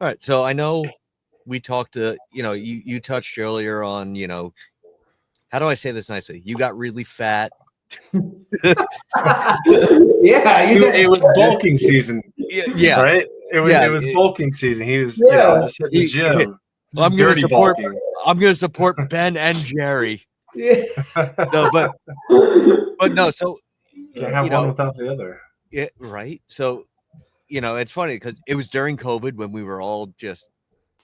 All right. So I know we talked to, you touched earlier on, how do I say this nicely? You got really fat. Yeah, it was bulking season. Yeah. Right? It was bulking season. He was, just hit the gym. Well, I'm dirty bulking. I'm gonna support Ben and Jerry. Yeah. No, but no, so can't have one without the other. Yeah, right. So, it's funny because it was during COVID when we were all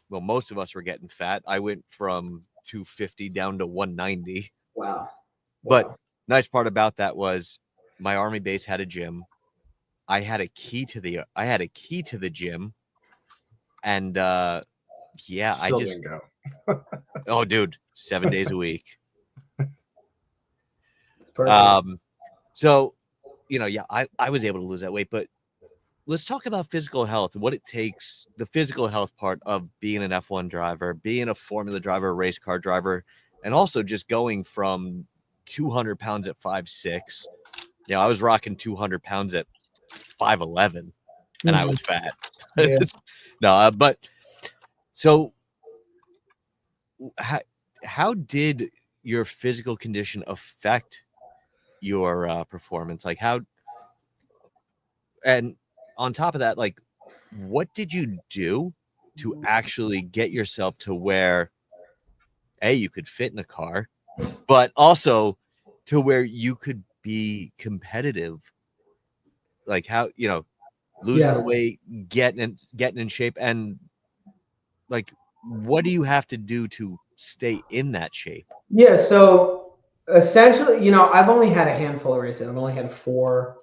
most of us were getting fat. I went from 250 down to 190. Wow. But nice part about that was my Army base had a gym. I had a key to the gym, and Still didn't go. Oh, dude, 7 days a week. So, I was able to lose that weight, but let's talk about physical health and what it takes, the physical health part of being an F1 driver, being a Formula driver, a race car driver, and also just going from 200 pounds at 5'6". I was rocking 200 pounds at 5'11", and I was fat. Yeah. No, but so how did your physical condition affect your performance? Like and on top of that, like, what did you do to actually get yourself to where you could fit in a car, but also to where you could be competitive? Like how, losing the weight, getting in shape, and like, what do you have to do to stay in that shape? Yeah, so essentially, I've only had a handful of races. I've only had 4.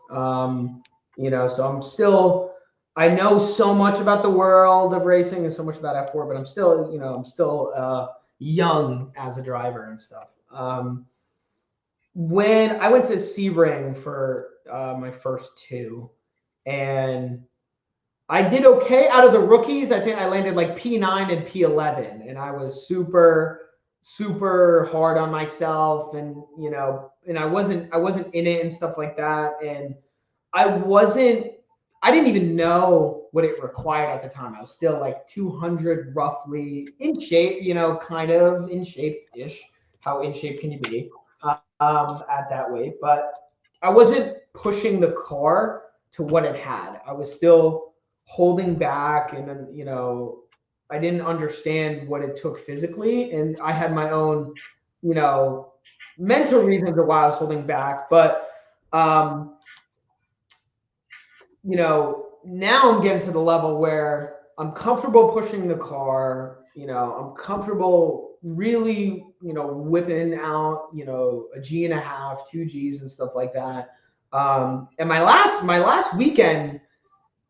So I know so much about the world of racing and so much about F4, but I'm still young as a driver and stuff. When I went to Sebring for my first 2, and I did okay out of the rookies. I think I landed like P9 and P11, and I was super, super hard on myself, and and I wasn't in it and stuff like that, and I didn't even know what it required at the time. I was still like 200 roughly in shape, kind of in shape-ish. How in shape can you be at that weight? But I wasn't pushing the car to what it had. I was still holding back, and I didn't understand what it took physically, and I had my own mental reasons of why I was holding back. But now I'm getting to the level where I'm comfortable pushing the car. I'm comfortable really whipping out a G.5, 2 Gs and stuff like that. And my last weekend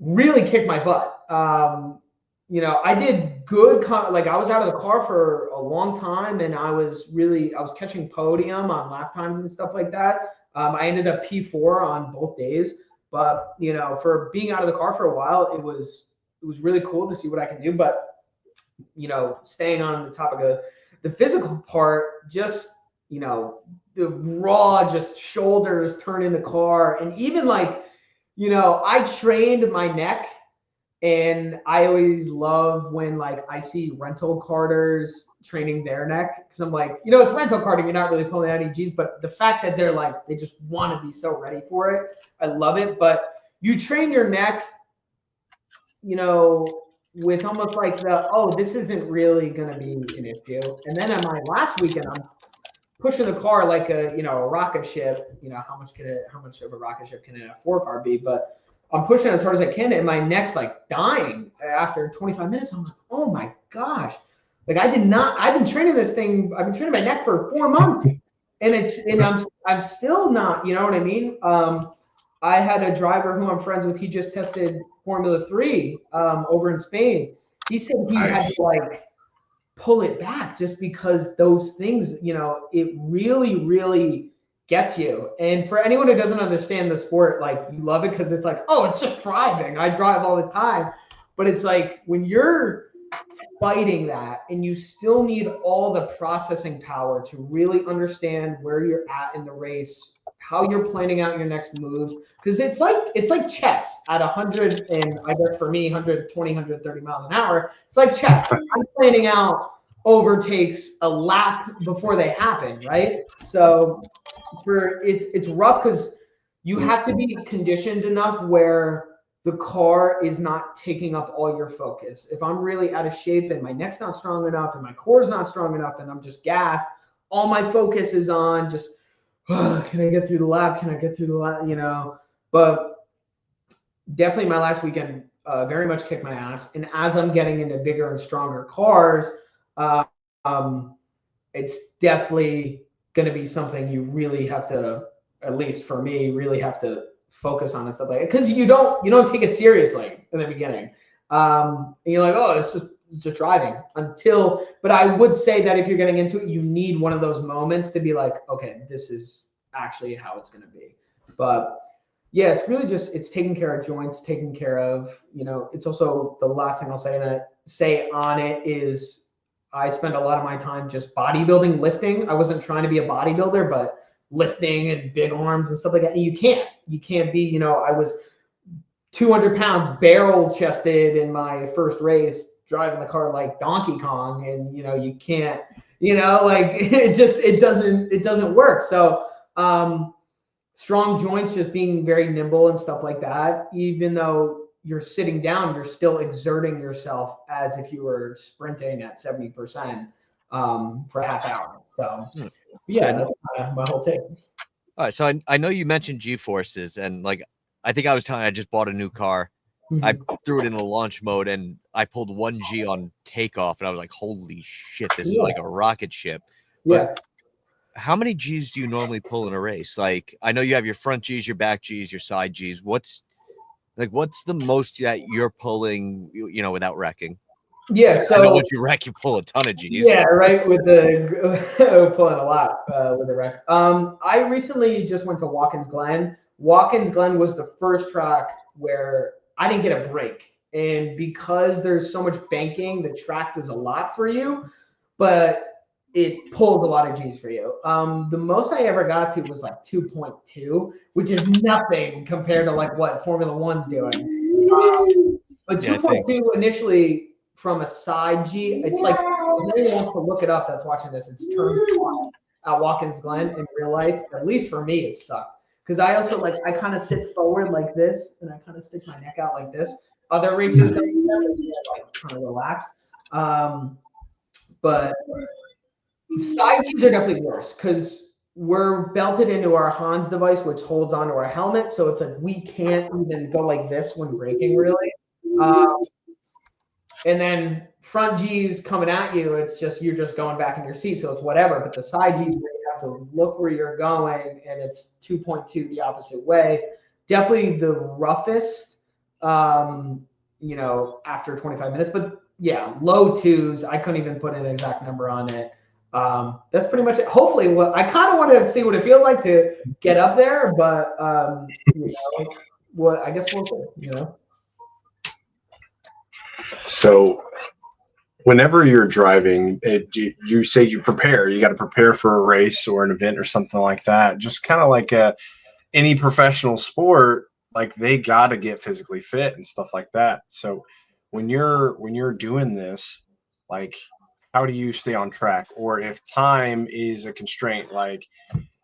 really kicked my butt. I did good. Like, I was out of the car for a long time, and I was catching podium on lap times and stuff like that. I ended up P4 on both days, but for being out of the car for a while, it was really cool to see what I can do. But staying on the topic of the physical part, just the raw, just shoulders turning the car, and even like I trained my neck, and I always love when like I see rental karters training their neck, because I'm like, it's rental karting, you're not really pulling out any G's, but the fact that they're like, they just want to be so ready for it, I love it. But you train your neck, with almost like this isn't really going to be an issue. And then on my last weekend, I'm pushing the car like a rocket ship. How much of a rocket ship can an F4 car be? But I'm pushing as hard as I can, and my neck's like dying after 25 minutes. I'm like, oh my gosh. Like, I've been training this thing. I've been training my neck for 4 months, and I'm still not, you know what I mean? I had a driver who I'm friends with. He just tested Formula 3 over in Spain. He said he had to like pull it back just because those things, it really, really gets you. And for anyone who doesn't understand the sport, like, you love it because it's like, oh, it's just driving. I drive all the time. But it's like, when you're fighting that, and you still need all the processing power to really understand where you're at in the race, how you're planning out your next moves. Because it's like chess at 100, and I guess for me, 120, 130 miles an hour. It's like chess. I'm planning out overtakes a lap before they happen, right? So it's rough because you have to be conditioned enough where the car is not taking up all your focus. If I'm really out of shape and my neck's not strong enough and my core's not strong enough and I'm just gassed, all my focus is on just, can I get through the lap? Can I get through the lap? You know, but definitely my last weekend very much kicked my ass. And as I'm getting into bigger and stronger cars, it's definitely going to be something you really have to, at least for me, really have to focus on and stuff like that. Because you don't take it seriously in the beginning. And you're like, oh, it's just driving but I would say that if you're getting into it, you need one of those moments to be like, okay, this is actually how it's going to be. But yeah, it's really just, it's taking care of joints, taking care of, you know, it's also the last thing I'll say on it is I spend a lot of my time just bodybuilding, lifting. I wasn't trying to be a bodybuilder, but lifting and big arms and stuff like that. And you can't be, you know, I was 200 pounds barrel chested in my first race, driving the car like Donkey Kong. And, you know, you can't, you know, like it doesn't work. So, strong joints, just being very nimble and stuff like that. Even though you're sitting down, you're still exerting yourself as if you were sprinting at 70% for a half hour. So yeah, that's my whole take. All right, so I know you mentioned G-forces, and like I think I was telling you, I just bought a new car. Mm-hmm. I threw it in the launch mode, and I pulled 1G on takeoff, and I was like, "Holy shit, this is like a rocket ship!" But how many G's do you normally pull in a race? Like, I know you have your front G's, your back G's, your side G's. What's the most that you're pulling, you know, without wrecking? Yeah, so I know once you wreck, you pull a ton of G's. Yeah, right. With pulling a lot with the wreck. I recently just went to Watkins Glen. Watkins Glen was the first track where I didn't get a break, and because there's so much banking, the track does a lot for you, but it pulls a lot of G's for you. The most I ever got to was like 2.2, which is nothing compared to like what Formula One's doing. But 2.2 initially from a side G, it's like, if anyone wants to look it up that's watching this, it's turned at Watkins Glen in real life. At least for me, it sucked. Because I also I kind of sit forward like this, and I kind of stick my neck out like this. Other racers don't do that, like kind of relaxed. But side G's are definitely worse because we're belted into our Hans device, which holds onto our helmet. So it's like we can't even go like this when braking, really. And then front G's coming at you, it's just you're just going back in your seat, so it's whatever. But the side G's, where you have to look where you're going, and it's 2.2 the opposite way. Definitely the roughest, you know, after 25 minutes. But yeah, low twos. I couldn't even put an exact number on it. That's pretty much it. Hopefully, I kind of want to see what it feels like to get up there, but you know, I guess we'll see. You know. So whenever you're driving, you say you prepare. You got to prepare for a race or an event or something like that. Just kind of like any professional sport, like they got to get physically fit and stuff like that. So when you're doing this, like, how do you stay on track? Or if time is a constraint, like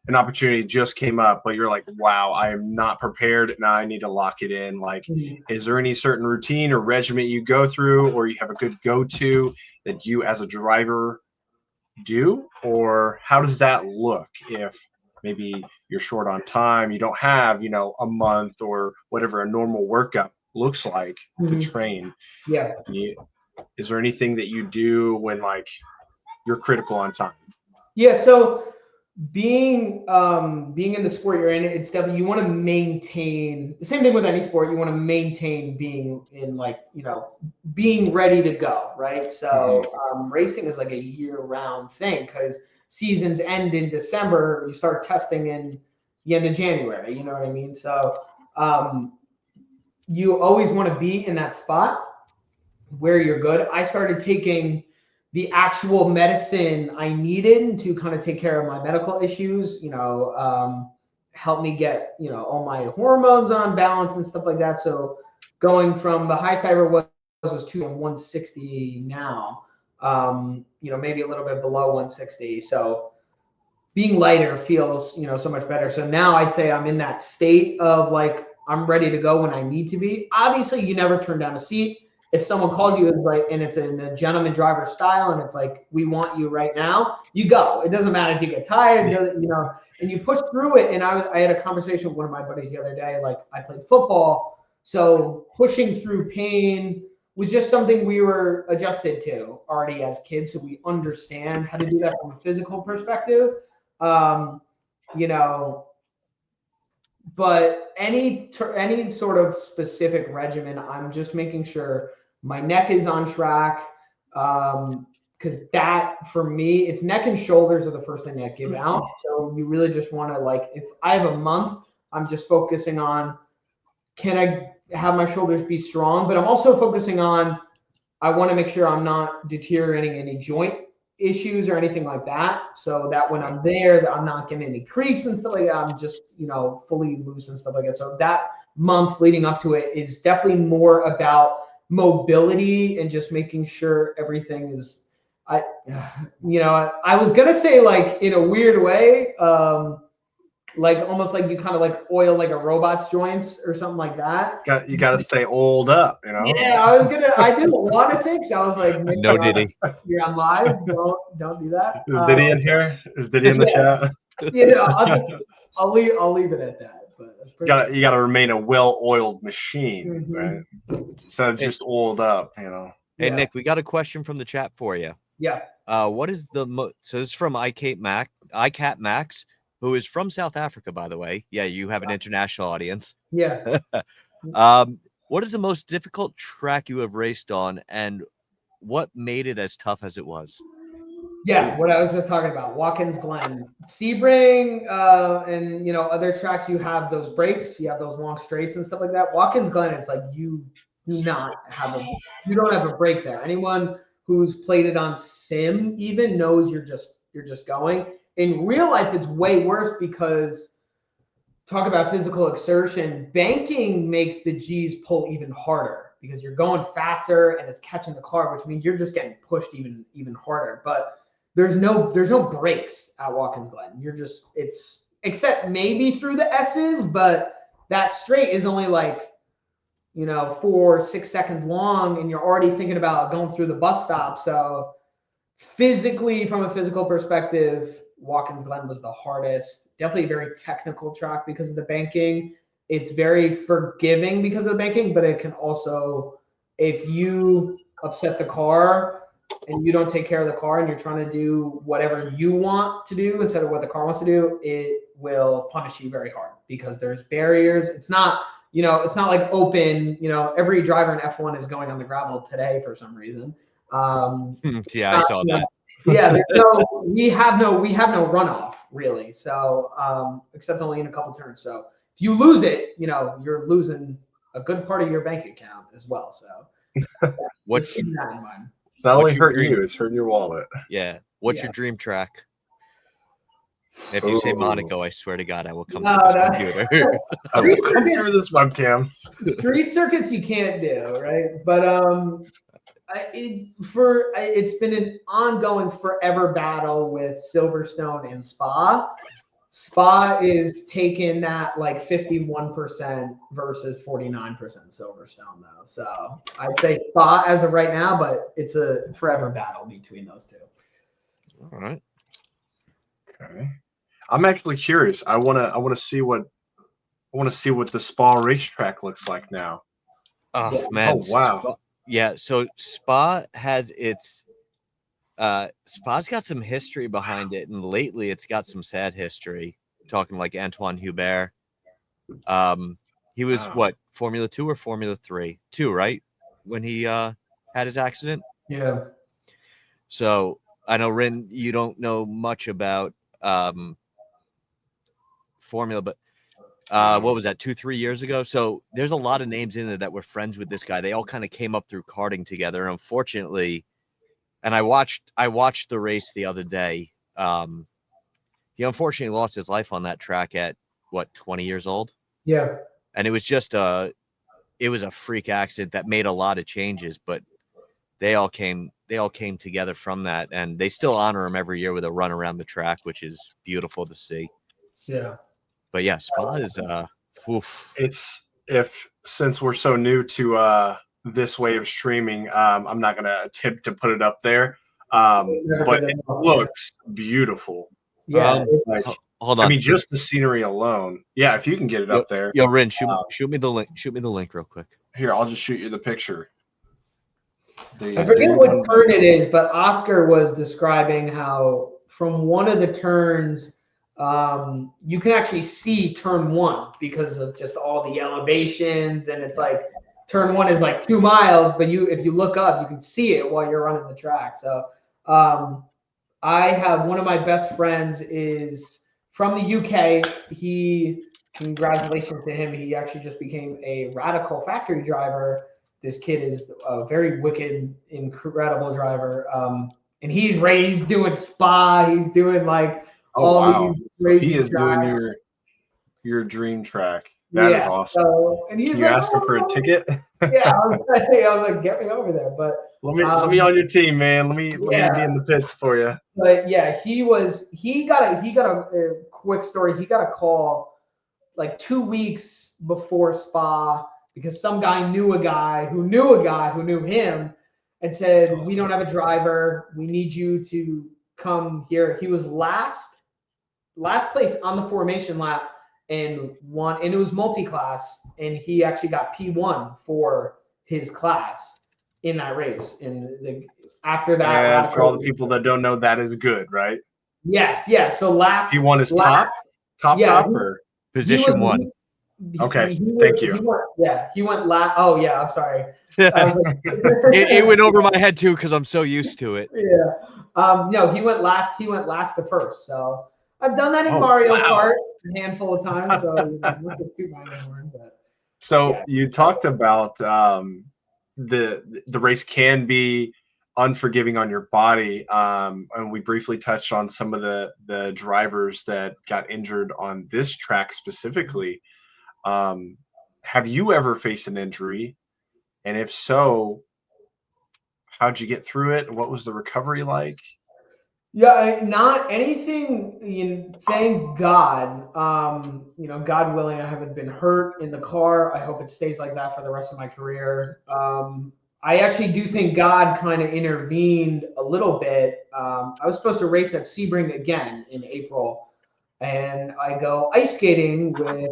an opportunity just came up, but you're like, wow, I am not prepared. Now I need to lock it in. Like, is there any certain routine or regiment you go through, or you have a good go-to that you as a driver do? Or how does that look if maybe you're short on time, you don't have, you know, a month or whatever a normal workout looks like to train? Yeah. Is there anything that you do when like you're critical on time? Yeah. So being in the sport you're in, it's definitely, you want to maintain the same thing with any sport. You want to maintain being in, like, you know, being ready to go. Right. So racing is like a year-round thing because seasons end in December. You start testing in the end of January. You know what I mean? So you always want to be in that spot where you're good. I started taking the actual medicine I needed to kind of take care of my medical issues, you know, helped me get, all my hormones on balance and stuff like that. So going from the highest I ever was 160 now, maybe a little bit below 160. So being lighter feels, so much better. So now I'd say I'm in that state of like, I'm ready to go when I need to be. Obviously, you never turn down a seat. If someone calls you, and it's in a gentleman driver style, and it's like, we want you right now, you go. It doesn't matter if you get tired, and you push through it. And I had a conversation with one of my buddies the other day. Like, I played football, so pushing through pain was just something we were adjusted to already as kids. So we understand how to do that from a physical perspective. But any sort of specific regimen, I'm just making sure my neck is on track. Because that, for me, it's neck and shoulders are the first thing that give out. So you really just want to, like, if I have a month, I'm just focusing on, can I have my shoulders be strong? But I'm also focusing on, I want to make sure I'm not deteriorating any joint issues or anything like that, so that when I'm there, that I'm not getting any creaks and stuff like that. I'm just, fully loose and stuff like that. So that month leading up to it is definitely more about mobility and just making sure everything is, I was gonna say, like, in a weird way, like almost like you kind of like oil like a robot's joints or something like that. You got to stay oiled up, Yeah, I didn't want to say, because I was like, No Diddy. You're on live. Don't do that. Is Diddy in here? Is Diddy in the chat? I'll leave it at that. But you gotta remain a well-oiled machine, right? Instead of just oiled up, Hey, Nick, we got a question from the chat for you. Yeah. What is so this is from ICAT Max, who is from South Africa, by the way. Yeah, you have an international audience. Yeah. What is the most difficult track you have raced on, and what made it as tough as it was? Yeah, what I was just talking about, Watkins Glen, Sebring, and other tracks. You have those breaks, you have those long straights and stuff like that. Watkins Glen is like, you don't have a break there. Anyone who's played it on sim even knows you're just going. In real life, it's way worse, because talk about physical exertion. Banking makes the G's pull even harder, because you're going faster and it's catching the car, which means you're just getting pushed even harder. But there's no brakes at Watkins Glen. It's except maybe through the S's, but that straight is only like 4-6 seconds long, and you're already thinking about going through the bus stop. So physically, from a physical perspective, Watkins Glen was the hardest. Definitely a very technical track because of the banking. It's very forgiving because of the banking, but it can also, if you upset the car and you don't take care of the car and you're trying to do whatever you want to do instead of what the car wants to do, it will punish you very hard, because there's barriers. It's not like open, every driver in F1 is going on the gravel today for some reason. Yeah, I saw that. Yeah, we have no runoff really. So except only in a couple turns. So if you lose it, you're losing a good part of your bank account as well. So What's keep that in mind. It's not only hurting you, it's hurting your wallet. Yeah. What's your dream track? If you say Monaco, I swear to God, I will come to this computer. I will come through this webcam. Street circuits you can't do, right? But it's been an ongoing forever battle with Silverstone and Spa. Spa is taking that like 51% versus 49% Silverstone though. So I'd say Spa as of right now, but it's a forever battle between those two. All right. Okay. I'm actually curious. I want to see what the Spa racetrack looks like now. Oh man. Oh wow. Spa, yeah, so Spa has its Spa's got some history behind it, and lately it's got some sad history. Talking like Antoine Hubert. He was what, Formula 2 or Formula 3? 2, right? When he had his accident? Yeah. So I know, Rin, you don't know much about Formula, but what was that, 2-3 years ago? So there's a lot of names in there that were friends with this guy. They all kind of came up through karting together. And unfortunately, and I watched the race the other day. He unfortunately lost his life on that track at what, 20 years old. Yeah. And it was just a freak accident that made a lot of changes, but they all came together from that, and they still honor him every year with a run around the track, which is beautiful to see. Yeah. But yeah, Spa is oof. Since we're so new to this way of streaming, I'm not gonna attempt to put it up there. But it looks beautiful. Yeah. Hold on. I mean, just the scenery alone. Yeah, if you can get it up there. Yo, Rin, shoot me the link. Shoot me the link real quick. Here, I'll just shoot you the picture. I forget what turn it is, but Oscar was describing how from one of the turns, you can actually see turn 1 because of just all the elevations, and it's like turn 1 is like 2 miles, but if you look up, you can see it while you're running the track. So I have one of my best friends is from the UK. Congratulations to him. He actually just became a radical factory driver. This kid is a very wicked, incredible driver. And he's doing Spa. He's doing like these crazy he is tracks. Doing your dream track. That is awesome. So, and he's Can you ask him for a ticket? Yeah, I was like, get me over there. But let me on your team, man. Let me be in the pits for you. But yeah, he got a quick story. He got a call like 2 weeks before Spa because some guy knew a guy who knew him and said, awesome. We don't have a driver. We need you to come here. He was last place on the formation lap and won, and it was multi-class, and he actually got P1 for his class in that race. And after that, and for all the people that don't know, that is good, right? Yes, yeah. So P1 is top or position 1. Okay, thank you. He went last. Oh yeah, I'm sorry. It went over my head too because I'm so used to it. Yeah. No, he went last. He went last to first. So I've done that in Mario Kart a handful of times. So you talked about the race can be unforgiving on your body, and we briefly touched on some of the drivers that got injured on this track specifically. Have you ever faced an injury? And if so, how'd you get through it? What was the recovery like? Yeah, not anything. Thank God. God willing, I haven't been hurt in the car. I hope it stays like that for the rest of my career. I actually do think God kind of intervened a little bit. I was supposed to race at Sebring again in April, and I go ice skating with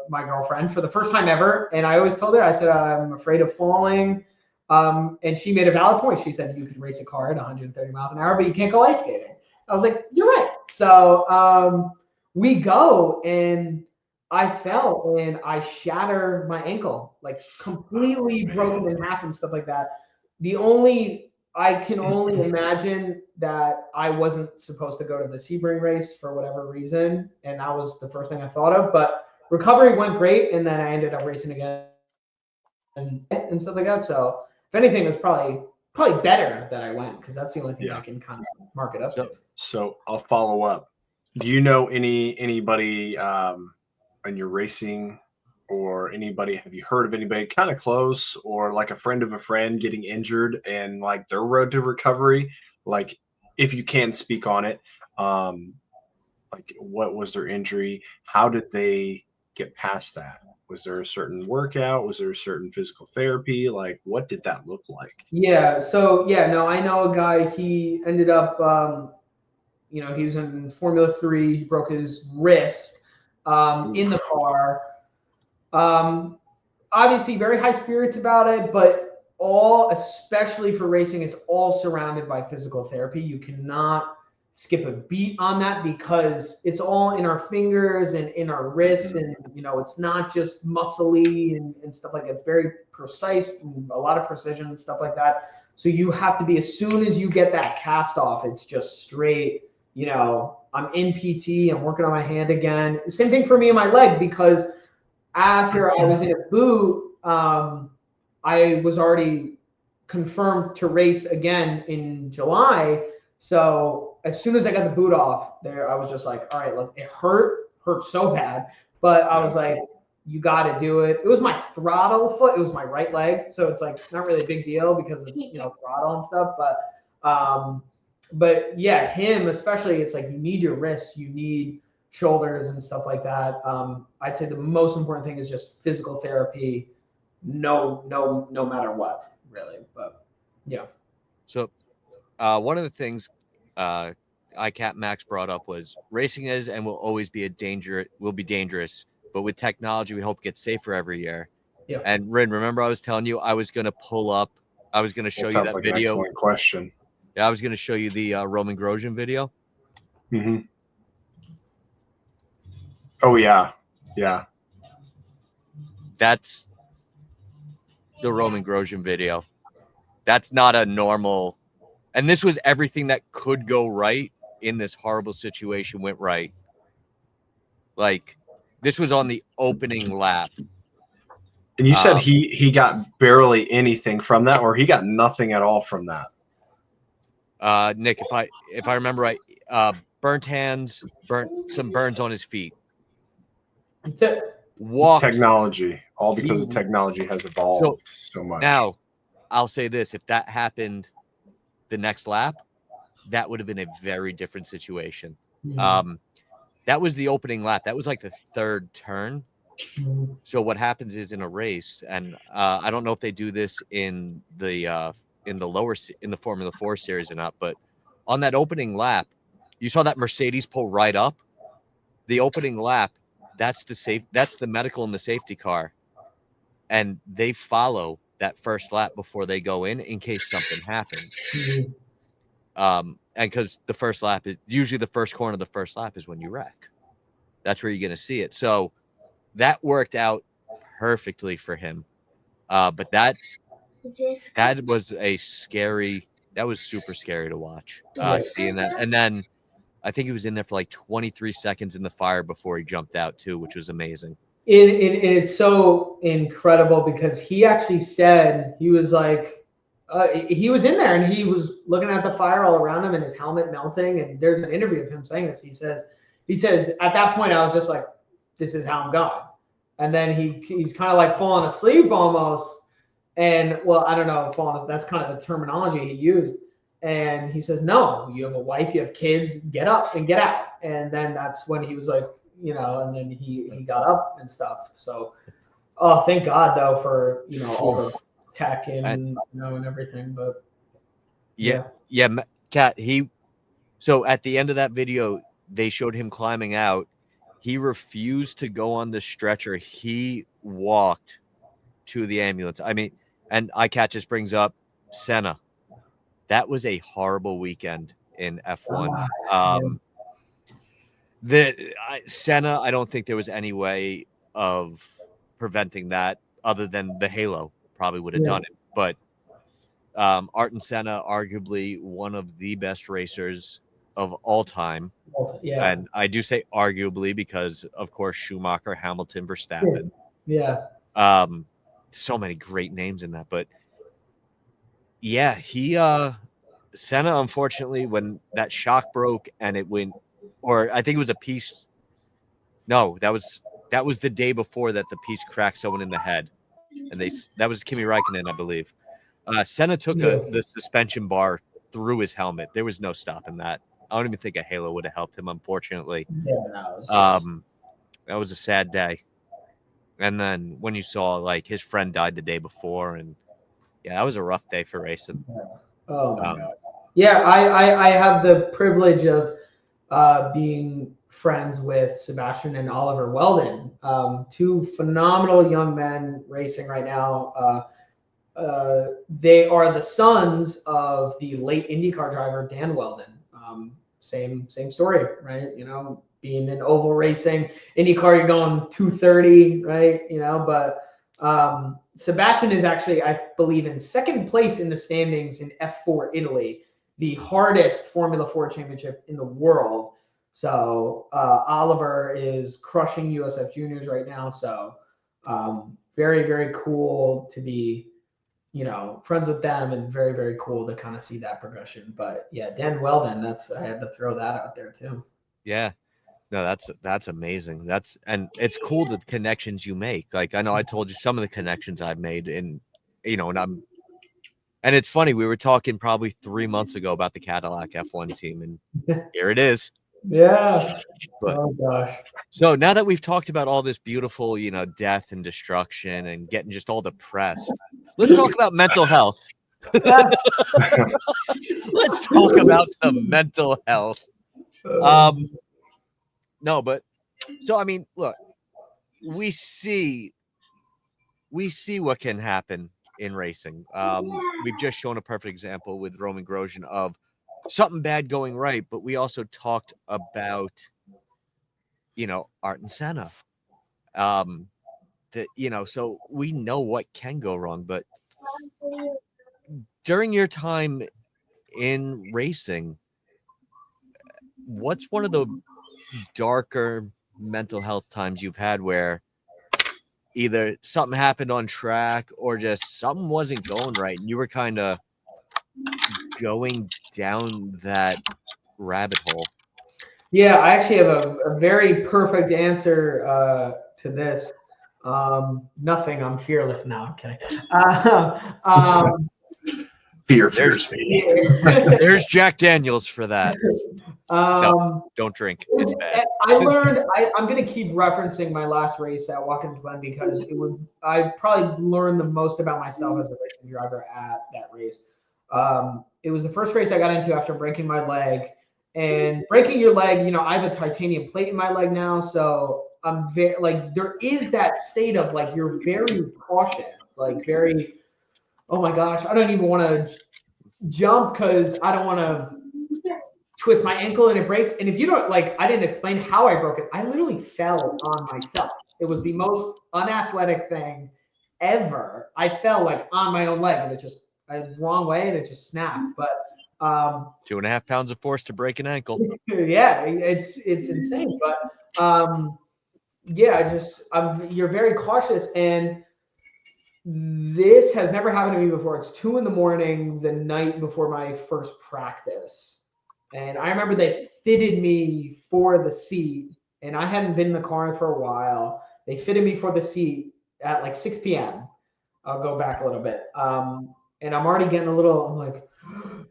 my girlfriend for the first time ever. And I always told her, I said, I'm afraid of falling. And she made a valid point. She said, you can race a car at 130 miles an hour, but you can't go ice skating. I was like, you're right. So we go, and I fell and I shattered my ankle, like completely broken in half and stuff like that. I can only imagine that I wasn't supposed to go to the Sebring race for whatever reason. And that was the first thing I thought of, but recovery went great. And then I ended up racing again and stuff like that. So if anything, it was probably better that I went, because that's the only thing I can kind of mark it up to. So I'll follow up. Do you know anybody in your racing, or anybody? Have you heard of anybody kind of close, or like a friend of a friend getting injured and like their road to recovery? Like, if you can speak on it, like what was their injury? How did they get past that? Was there a certain workout? Was there a certain physical therapy? Like, what did that look like? Yeah. So, I know a guy, he ended up, he was in Formula 3. He broke his wrist in the car. Obviously, very high spirits about it, but especially for racing, it's all surrounded by physical therapy. You cannot skip a beat on that, because it's all in our fingers and in our wrists, and it's not just muscly and stuff like that. It's very precise, a lot of precision and stuff like that. So you have to be, as soon as you get that cast off, it's just straight, I'm in PT, I'm working on my hand again. Same thing for me in my leg, because after I was in a boot, I was already confirmed to race again in July. So as soon as I got the boot off there, I was just like, all right, it hurt. hurt so bad. But I was like, you got to do it. It was my throttle foot. It was my right leg. So it's like not really a big deal because of, throttle and stuff. But yeah, him especially, it's like you need your wrists, you need shoulders and stuff like that. I'd say the most important thing is just physical therapy. No matter what, really. But yeah. So one of the things ICAP Max brought up was racing is and will always be dangerous, but with technology, we hope it gets safer every year. Yeah. And Rin, remember I was telling you I was going to show you that like video. An excellent question. Yeah, I was going to show you the Roman Grosjean video. Mm-hmm. Oh, yeah. Yeah. That's the Roman Grosjean video. That's not a normal. And this was everything that could go right in this horrible situation went right. Like, this was on the opening lap. And you said he got barely anything from that, or he got nothing at all from that? Nick, if I remember right, burnt hands, some burns on his feet. Technology, all because of technology has evolved so much. Now, I'll say this: if that happened the next lap, that would have been a very different situation. Mm-hmm. That was the opening lap. That was like the third turn. Mm-hmm. So what happens is in a race, and I don't know if they do this in the Formula 4 series or not, but on that opening lap, you saw that Mercedes pull right up. The opening lap, that's the medical and the safety car, and they follow that first lap before they go in case something happens. Mm-hmm. And because the first lap is usually the first corner of the first lap is when you wreck. That's where you're going to see it. So that worked out perfectly for him. But that was super scary to watch, seeing that. And then I think he was in there for like 23 seconds in the fire before he jumped out too, which was amazing. It's so incredible because he actually said he was like, he was in there and he was looking at the fire all around him and his helmet melting. And there's an interview of him saying this. He says at that point, I was just like, this is how I'm going. And then he's kind of like falling asleep almost. And well, I don't know, that's kind of the terminology he used. And he says, no, you have a wife, you have kids, get up and get out. And then that's when he was like, and then he kat up and stuff. So, thank God though for, all the tech and everything. But yeah, Kat, so at the end of that video, they showed him climbing out. He refused to go on the stretcher. He walked to the ambulance. I mean, and ICAT just brings up Senna. That was a horrible weekend in F1. Senna, I don't think there was any way of preventing that other than the halo probably would have done it. But Ayrton Senna, arguably one of the best racers of all time. Yeah. And I do say arguably because, of course, Schumacher, Hamilton, Verstappen. Yeah. So many great names in that. But yeah, Senna, unfortunately, when that shock broke and it went, or I think it was a piece. No, that was the day before that the piece cracked someone in the head. And that was Kimi Räikkönen, I believe. Senna took the suspension bar through his helmet. There was no stopping that. I don't even think a halo would have helped him, unfortunately. Yeah, that was a sad day. And then when you saw like his friend died the day before, and yeah, that was a rough day for racing. Oh my God. Yeah, I have the privilege of being friends with Sebastian and Oliver Weldon, two phenomenal young men racing right now. They are the sons of the late IndyCar driver Dan Weldon. Same story, right? Being in oval racing, IndyCar, you're going 230, right? But Sebastian is actually, I believe, in second place in the standings in F4 Italy, the hardest Formula 4 championship in the world. So Oliver is crushing USF Juniors right now. So very, very cool to be, friends with them, and very, very cool to kind of see that progression. But yeah, Dan Weldon, I had to throw that out there too. Yeah. No, that's amazing. And it's cool the connections you make. Like I know I told you some of the connections I've made, and and it's funny, we were talking probably 3 months ago about the Cadillac F1 team, and here it is. Yeah. But oh gosh. so now that we've talked about all this beautiful, death and destruction and getting just all depressed, let's talk about mental health. Let's talk about some mental health. No, but so I mean, look, we see what can happen in racing. We've just shown a perfect example with Roman Grosjean of something bad going right, but we also talked about Art and Senna. So we know what can go wrong, but during your time in racing, what's one of the darker mental health times you've had where either something happened on track or just something wasn't going right and you were kind of going down that rabbit hole? Yeah, I actually have a very perfect answer to this. Nothing. I'm fearless now. Okay. Fear fears me. There's Jack Daniels for that. No, don't drink. It's bad. I learned. I'm going to keep referencing my last race at Watkins Glen because I probably learned the most about myself as a racing driver at that race. It was the first race I got into after breaking my leg. And breaking your leg, I have a titanium plate in my leg now, so I'm very there is that state of you're very cautious, very, oh my gosh, I don't even want to jump because I don't want to twist my ankle and it breaks. And if you don't I didn't explain how I broke it. I literally fell on myself. It was the most unathletic thing ever. I fell on my own leg and it just I was the wrong way and it just snapped. But 2.5 pounds of force to break an ankle. Yeah, it's insane. But yeah, you're very cautious, and this has never happened to me before. It's 2 a.m, the night before my first practice, and I remember they fitted me for the seat, and I hadn't been in the car for a while. They fitted me for the seat at 6 p.m. I'll go back a little bit, and I'm already getting a little. I'm like.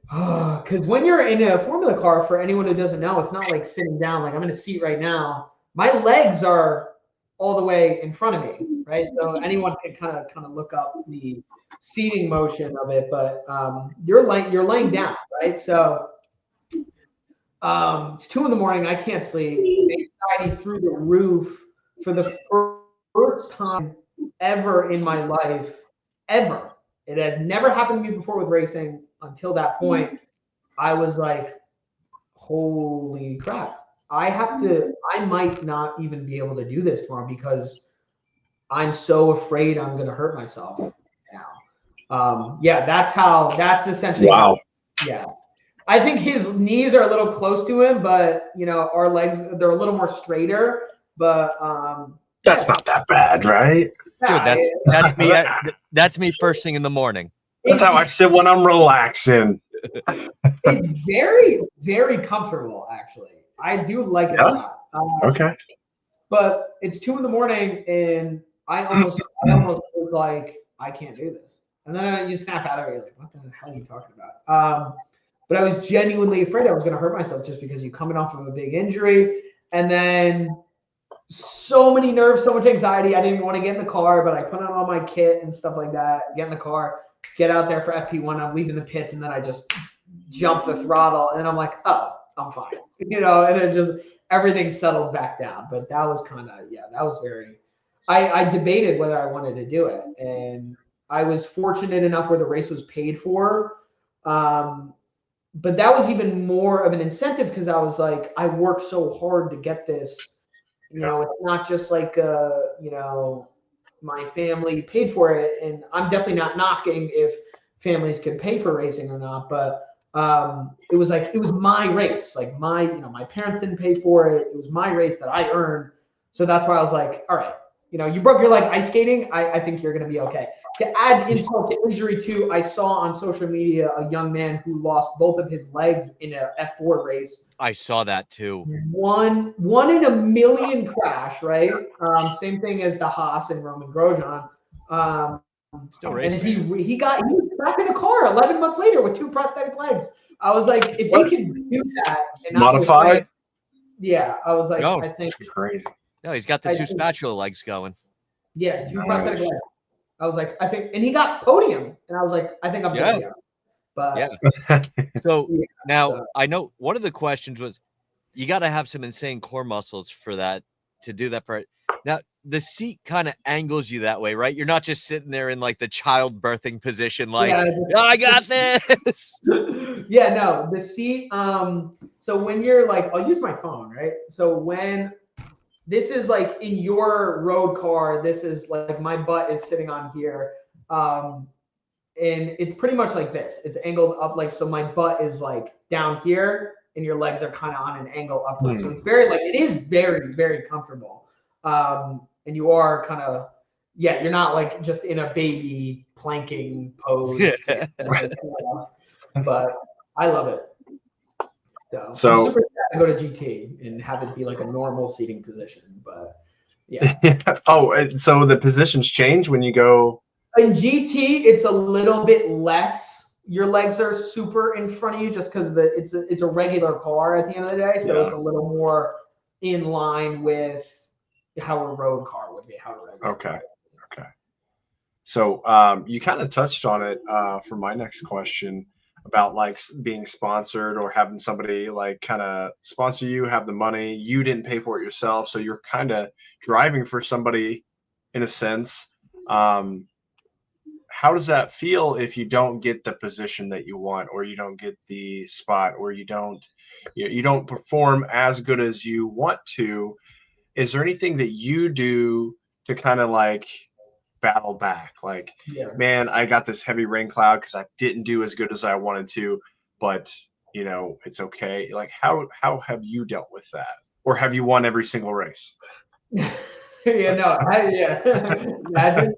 Because when you're in a Formula car, for anyone who doesn't know, it's not like sitting down. I'm in a seat right now. My legs are all the way in front of me, right? So anyone can kind of look up the seating motion of it, but you're laying down, right? So it's 2 a.m. I can't sleep. Anxiety through the roof for the first time ever in my life, ever. It has never happened to me before with racing. Until that point, I was like, holy crap. I might not even be able to do this tomorrow because I'm so afraid I'm going to hurt myself now. Yeah, that's essentially. Wow. Yeah. I think his knees are a little close to him, but our legs, they're a little more straighter, but that's not that bad, right? Dude, that's me. That's me first thing in the morning. That's how I sit when I'm relaxing. It's very, very comfortable, actually. I do like it a lot. Okay. But it's 2 a.m, and I almost was like, I can't do this. And then you snap out of it, what the hell are you talking about? But I was genuinely afraid I was going to hurt myself just because you're coming off of a big injury. And then so many nerves, so much anxiety. I didn't even want to get in the car, but I put on all my kit and stuff like that, get in the car. Get out there for FP1. I'm leaving the pits, and then I just jump the throttle, and I'm like, oh, I'm fine. And then just everything settled back down. But that was that was very. I debated whether I wanted to do it, and I was fortunate enough where the race was paid for. But that was even more of an incentive because I was like, I worked so hard to get this. It's not just my family paid for it, and I'm definitely not knocking if families can pay for racing or not, but it was my race. My parents didn't pay for it. It was my race that I earned. So that's why I was like, all right, you broke your leg ice skating. I think you're going to be okay. to add insult to injury too, I saw on social media a young man who lost both of his legs in a F4 race. I saw that too. One in a million crash, right? Same thing as the Haas and Roman Grosjean. Still And racing. he was back in the car 11 months later with 2 prosthetic legs. I was like, if he can do that and not Modified? I was like, No. I think It's crazy. No, he's got the 2 spatula legs going. Yeah, 2 Nice. prosthetic legs. I was like, I think, and he got podium, and I was like, I think I'm good. Yeah. But Yeah. So yeah, now I know one of the questions was, you got to have some insane core muscles for that, to do that for it. Now the seat kind of angles you that way, right? You're not just sitting there in like the child birthing position, like, I got this. Yeah, no, the seat. So when you're like, I'll use my phone, right? So when this is like in your road car, this is like my butt is sitting on here. And it's pretty much like this. It's angled up, like, so my butt is like down here and your legs are kind of on an angle upward. So it's very like, it is very, very comfortable. And you are kind of, you're not like just in a baby planking pose. But I love it. So I'm super sad to go to GT and have it be like a normal seating position. But yeah. Oh, and so the positions change when you go. In GT, it's a little bit less. Your legs are super in front of you just because it's a regular car at the end of the day. So it's a little more in line with how a road car would be. Okay. So you kind of touched on it for my next question about like being sponsored or having somebody like kind of sponsor you, have the money, you didn't pay for it yourself. So you're kind of driving for somebody in a sense. How does that feel if you don't get the position that you want, or you don't get the spot, or you don't perform as good as you want to? Is there anything that you do to kind of like battle back? Like, man, I got this heavy rain cloud because I didn't do as good as I wanted to, but it's okay. Like, how have you dealt with that, or have you won every single race? Imagine.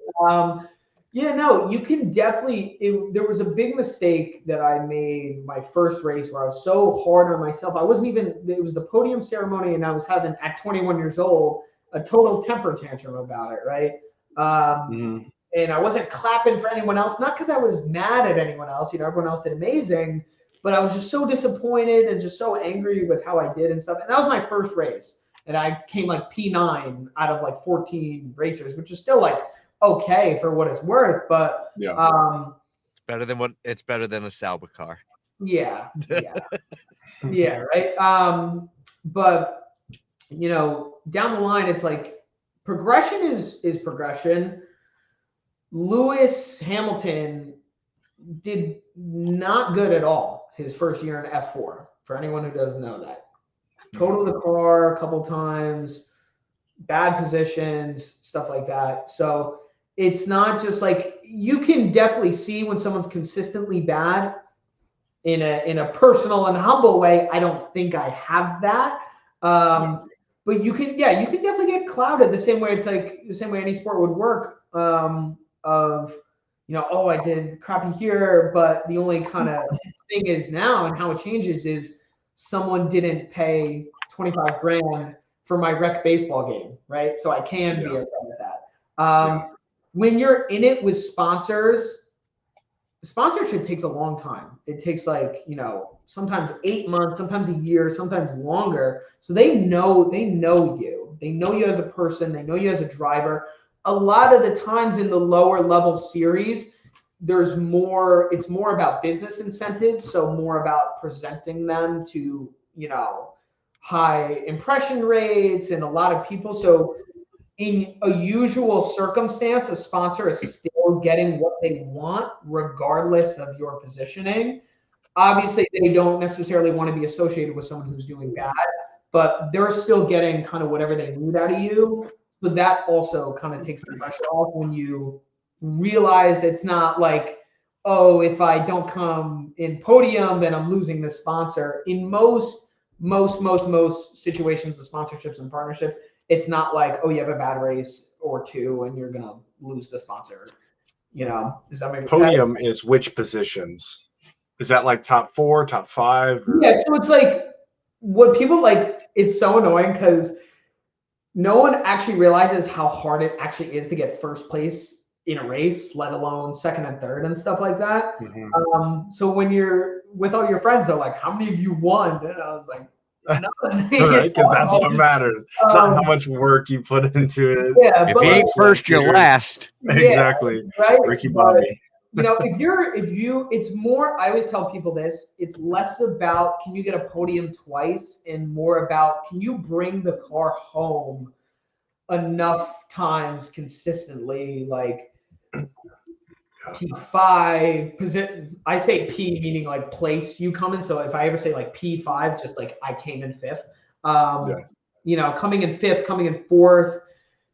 You can definitely. There was a big mistake that I made my first race where I was so hard on myself. I wasn't even. It was the podium ceremony, and I was having at 21 years old a total temper tantrum about it, right? And I wasn't clapping for anyone else, not because I was mad at anyone else. Everyone else did amazing, but I was just so disappointed and just so angry with how I did and stuff. And that was my first race, and I came like P9 out of like 14 racers, which is still like okay for what it's worth, but it's better than a Sauber car. Yeah, right. But down the line, it's like progression is progression. Lewis Hamilton did not good at all his first year in F4. For anyone who doesn't know that, totaled the car a couple times, bad positions, stuff like that. So it's not just like, you can definitely see when someone's consistently bad in a personal and humble way. I don't think I have that. But you can definitely get clouded the same way. It's like the same way any sport would work. I did crappy here, but the only kind of thing is now and how it changes is someone didn't pay $25,000 for my rec baseball game, right? So I can be upset with that. When you're in it with sponsors, sponsorship takes a long time. It takes like, sometimes 8 months, sometimes a year, sometimes longer. So they know you. They know you as a person. They know you as a driver. A lot of the times in the lower level series, it's more about business incentives. So more about presenting them to, high impression rates and a lot of people. So in a usual circumstance, a sponsor is still getting what they want, regardless of your positioning. Obviously, they don't necessarily want to be associated with someone who's doing bad, but they're still getting kind of whatever they need out of you. So that also kind of takes the pressure off when you realize it's not like, oh, if I don't come in podium, then I'm losing this sponsor. In most situations of sponsorships and partnerships, it's not like, oh, you have a bad race or two and you're going to lose the sponsor. Does that make sense? Podium is which positions? Is that like top 4, top 5? Or? Yeah, so it's like what people like. It's so annoying because no one actually realizes how hard it actually is to get first place in a race, let alone second and third and stuff like that. Mm-hmm. So when you're with all your friends, they're like, "How many of you won?" And I was like, "None." Right, because that's what matters, not how much work you put into it. Yeah, If you ain't first, you're last. Exactly, yeah, right. Ricky Bobby. It's more. I always tell people this. It's less about can you get a podium twice, and more about can you bring the car home enough times consistently, like P5 position. I say P meaning like place you come in. So if I ever say like P5, just like I came in 5th. Coming in 5th, coming in 4th.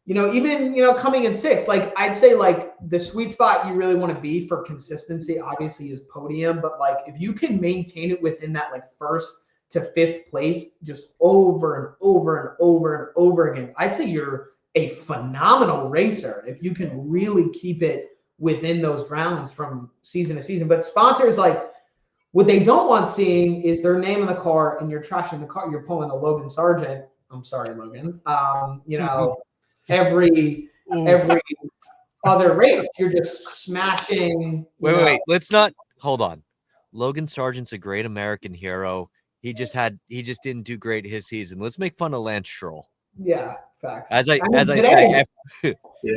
Even coming in 6th. Like I'd say like the sweet spot you really want to be for consistency, obviously, is podium. But like if you can maintain it within that like 1st to 5th place, just over and over and over and over again, I'd say you're a phenomenal racer if you can really keep it within those rounds from season to season. But sponsors, like, what they don't want seeing is their name in the car and you're trashing the car. You're pulling a Logan Sargent. I'm sorry, Logan. Every other race, you're just smashing. Wait. Let's not hold on. Logan Sargent's a great American hero. He just didn't do great his season. Let's make fun of Lance Stroll. Yeah, facts. As I say, Yeah.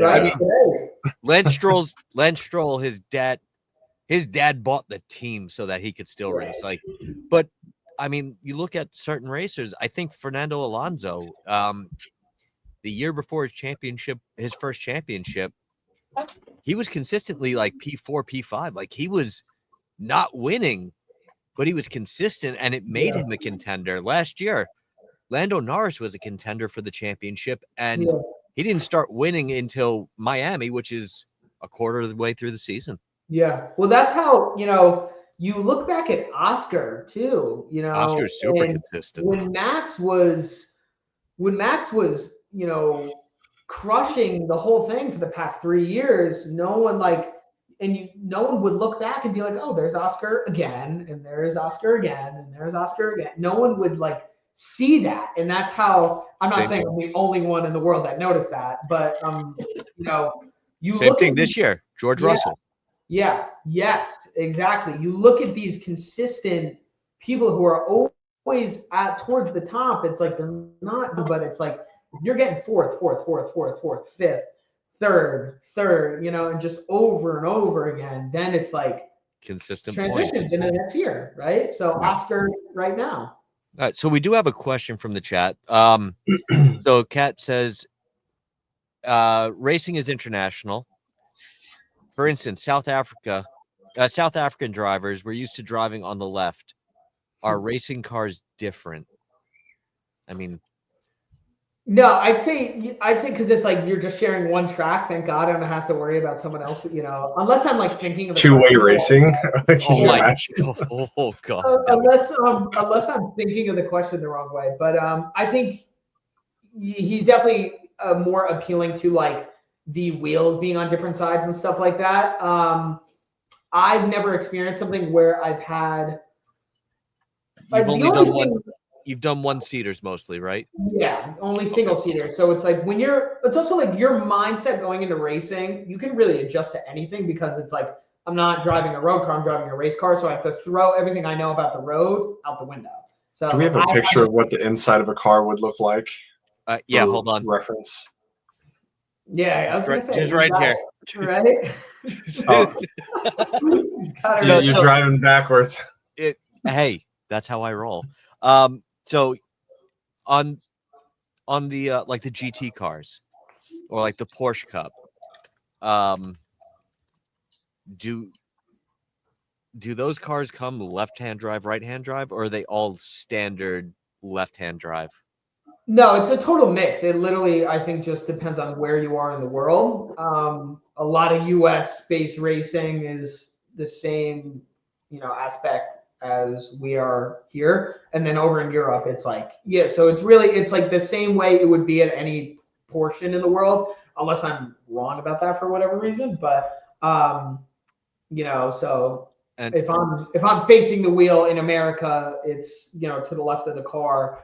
I mean, Lance Stroll, his dad bought the team so that he could still race. Like, but I mean, you look at certain racers. I think Fernando Alonso, the year before his first championship, he was consistently like P4, P5. Like he was not winning, but he was consistent, and it made him a contender. Last year, Lando Norris was a contender for the championship, and he didn't start winning until Miami, which is a quarter of the way through the season. Yeah. Well, that's how, you look back at Oscar too, Oscar's super consistent. When Max was, crushing the whole thing for the past 3 years, no one would look back and be like, oh, there's Oscar again, and there's Oscar again, and there's Oscar again. No one would see that. And that's how, I'm not saying I'm the only one in the world that noticed that, but you same thing this year, George Russell. Yeah. Yes, exactly. You look at these consistent people who are always towards the top. It's like they're not, but it's like you're getting fourth, fifth, third, and just over and over again. Then it's like consistent transitions points into the next year, right? So Oscar right now. All right, so we do have a question from the chat. So Kat says, racing is international. For instance, South African drivers were used to driving on the left. Are racing cars different? I mean, no, I'd say because it's like you're just sharing one track. Thank God I don't have to worry about someone else. Unless I'm thinking of two-way racing. Oh God. Unless I'm thinking of the question the wrong way, but I think he's definitely more appealing to the wheels being on different sides and stuff like that. I've never experienced something where I've had. You've done one-seaters mostly, right? Yeah, only single-seaters. So it's like it's also like your mindset going into racing, you can really adjust to anything because it's like, I'm not driving a road car, I'm driving a race car. So I have to throw everything I know about the road out the window. So do we have a picture of what the inside of a car would look like? Yeah, hold on. Reference. Yeah, I was going to say. Just right here. Right? You're driving backwards. Hey, that's how I roll. So on the the GT cars or like the Porsche Cup, do those cars come left-hand drive, right-hand drive, or are they all standard left-hand drive? No, it's a total mix. It literally, I think, just depends on where you are in the world. A lot of US-based racing is the same, aspect as we are here. And then over in Europe, it's like, so it's like the same way it would be at any portion in the world, unless I'm wrong about that for whatever reason. But You know, so And if I'm facing the wheel in America, it's, you know, to the left of the car.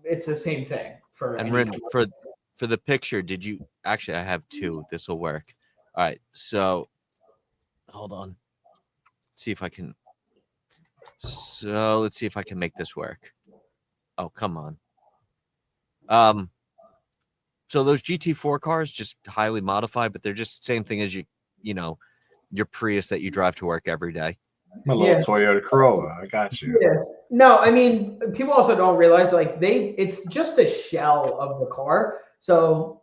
It's the same thing for and any Rin, car. for the picture, did you actually? I have two. This will work. All right. So hold on. See if I can. So let's see if I can make this work. Oh, come on. So those GT4 cars just highly modified, but they're just same thing as you know, your Prius that you drive to work every day. My little Toyota Corolla. I got you. Yeah. No, I mean, people also don't realize like it's just a shell of the car. So,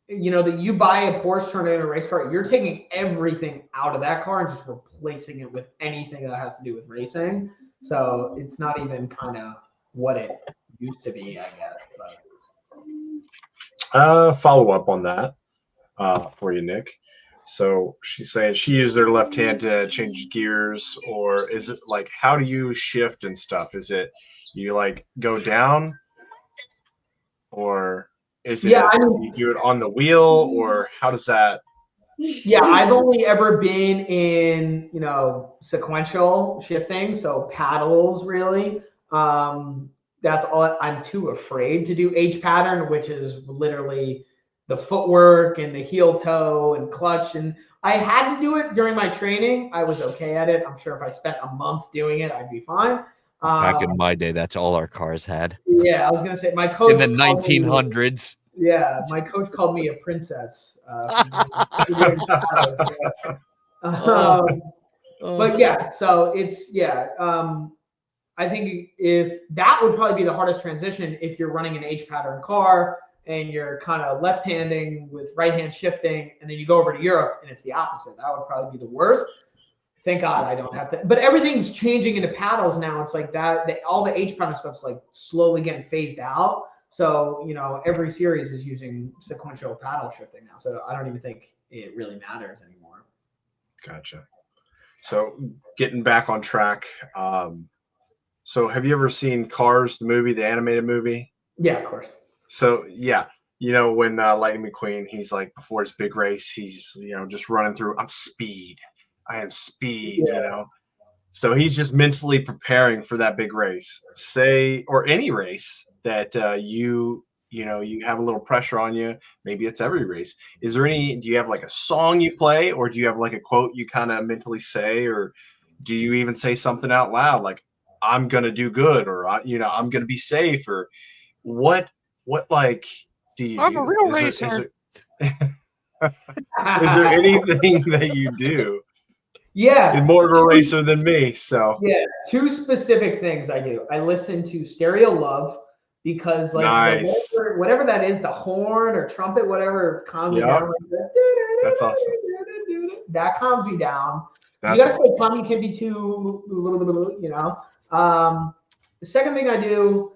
you know, that you buy a Porsche, turn it into a race car, you're taking everything out of that car and just replacing it with anything that has to do with racing. So it's not even kind of what it used to be, I guess. But Follow up on that for you, Nick. So she's saying she used her left hand to change gears, or is it like, how do you shift and stuff? Is it you like go down, or is it you do it on the wheel, or how does that? Yeah, I've only ever been in, you know, sequential shifting, so paddles really. That's all. I'm too afraid to do H pattern, which is literally the footwork and the heel toe and clutch. And I had to do it during my training. I was okay at it. I'm sure if I spent a month doing it, I'd be fine. Back in my day, that's all our cars had. Yeah, I was gonna say my coach in the 1900s. Yeah, my coach called me a princess. But yeah, so it's I think if that would probably be the hardest transition if you're running an H pattern car and you're kind of left-handing with right-hand shifting, and then you go over to Europe and it's the opposite. That would probably be the worst. Thank God I don't have to. But everything's changing into paddles now. It's like all the H pattern stuff's like slowly getting phased out. So, you know, every series is using sequential paddle shifting now. So I don't even think it really matters anymore. Gotcha. So getting back on track. So have you ever seen Cars, the movie, the animated movie? Yeah, of course. So yeah, you know, when Lightning McQueen, he's like, before his big race, he's, you know, just running through, I am speed, you know. So he's just mentally preparing for that big race, or any race that you have a little pressure on you. Maybe it's every race. Do you have like a song you play, or do you have like a quote you kind of mentally say, or do you even say something out loud like, I'm going to do good, or, I'm going to be safe, or what like do you I'm do? a real racer. Is there anything that you do? Yeah. You're more of a racer than me, so. Yeah, two specific things I do. I listen to Stereo Love because like nice. whatever that is, the horn or trumpet, whatever calms me down. Like that's awesome. That calms me down. You gotta say Tommy can be too, you know. The second thing I do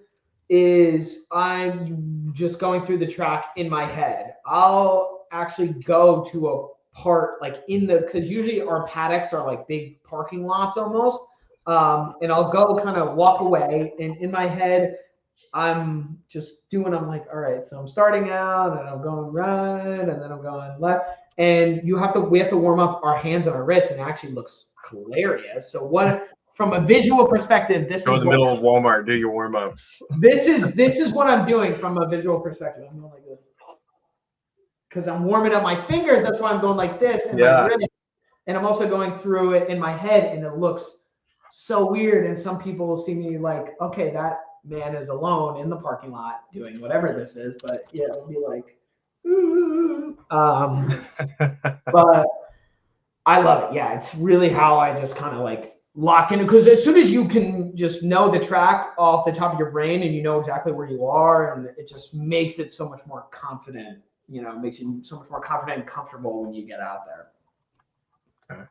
is I'm just going through the track in my head. I'll actually go to a part like because usually our paddocks are like big parking lots almost. And I'll go kind of walk away, and in my head, I'm like, all right, so I'm starting out and I'm going right and then I'm going left. And we have to warm up our hands and our wrists, and it actually looks hilarious. So from a visual perspective, this go is in the middle of Walmart, do your warm-ups. This is what I'm doing from a visual perspective. I'm going like this. Because I'm warming up my fingers, that's why I'm going like this and my wrist. And I'm also going through it in my head, and it looks so weird. And some people will see me like, okay, that man is alone in the parking lot doing whatever this is. But yeah, it'll be like, but I love it. Yeah, it's really how I just kind of like lock in, because as soon as you can just know the track off the top of your brain and you know exactly where you are, and it just makes it so much more confident. You know, makes you so much more confident and comfortable when you get out there. Okay.